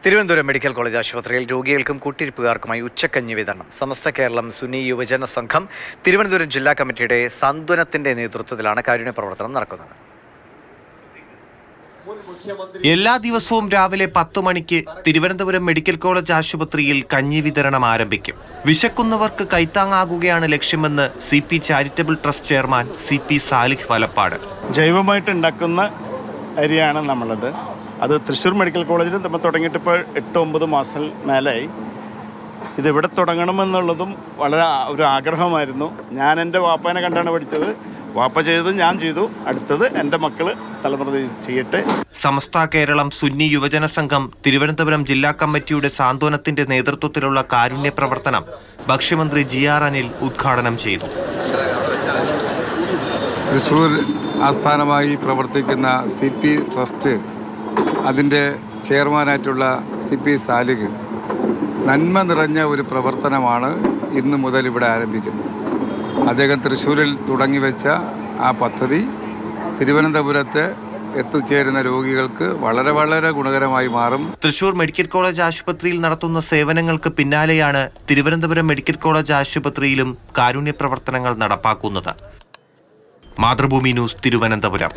Thiruvananthapuram medical college ആശുപത്രിയിൽ രോഗികൾക്കും കൂട്ടിരിപ്പുകാർക്കുമായി ഉച്ചക്കഞ്ഞി വിതരണം. സമസ്ത കേരളം സുന്നി യുവജന സംഘം തിരുവനന്തപുരം ജില്ലാ കമ്മിറ്റിയുടെ സാന്ത്വനത്തിന്റെ നേതൃത്വത്തിലാണ് കാരുണ്യ പ്രവർത്തനം നടക്കുന്നത്. എല്ലാ ദിവസവും രാവിലെ 10 മണിക്ക് തിരുവനന്തപുരം മെഡിക്കൽ കോളേജ് ആശുപത്രിയിൽ കഞ്ഞി വിതരണം ആരംഭിക്കും. വിശക്കുന്നവർക്ക് കൈത്താങ്ങാകുകയാണ് ലക്ഷ്യമെന്ന് CP charitable trust chairman CP Salih Valappad. ജൈവമായിട്ട് ഉണ്ടാക്കുന്ന അരിയാണ് നമ്മളത്. അത് തൃശ്ശൂർ മെഡിക്കൽ കോളേജിൽ നമ്മൾ തുടങ്ങിയിട്ട് ഇപ്പോൾ 8-9 മാസം മേലായി. ഇതിവിടെ തുടങ്ങണമെന്നുള്ളതും വളരെ ഒരു ആഗ്രഹമായിരുന്നു. ഞാൻ എൻ്റെ വാപ്പാനെ കണ്ടാണ് പഠിച്ചത്. വാപ്പ ചെയ്തത് ഞാൻ ചെയ്തു, അടുത്തത് എൻ്റെ മക്കൾ തലമുറ ചെയ്യട്ടെ. സമസ്ത കേരളം സുന്നി യുവജന സംഘം തിരുവനന്തപുരം ജില്ലാ കമ്മിറ്റിയുടെ സാന്ത്വനത്തിന്റെ നേതൃത്വത്തിലുള്ള കാരുണ്യ പ്രവർത്തനം ഭക്ഷ്യമന്ത്രി GR അനിൽ ഉദ്ഘാടനം ചെയ്തു. തൃശ്ശൂർ ആസ്ഥാനമായി പ്രവർത്തിക്കുന്ന CP ട്രസ്റ്റ്, അതിൻ്റെ ചെയർമാനായിട്ടുള്ള CP സാലിഹ് നന്മ നിറഞ്ഞ ഒരു പ്രവർത്തനമാണ് ഇന്ന് മുതൽ ഇവിടെ ആരംഭിക്കുന്നത്. അദ്ദേഹം തൃശ്ശൂരിൽ തുടങ്ങിവെച്ച ആ പദ്ധതി തിരുവനന്തപുരത്ത് എത്തിച്ചേരുന്ന രോഗികൾക്ക് വളരെ വളരെ ഗുണകരമായി മാറും. തൃശ്ശൂർ മെഡിക്കൽ കോളേജ് ആശുപത്രിയിൽ നടത്തുന്ന സേവനങ്ങൾക്ക് പിന്നാലെയാണ് തിരുവനന്തപുരം മെഡിക്കൽ കോളേജ് ആശുപത്രിയിലും കാരുണ്യ പ്രവർത്തനങ്ങൾ നടപ്പാക്കുന്നത്. മാതൃഭൂമി ന്യൂസ്, തിരുവനന്തപുരം.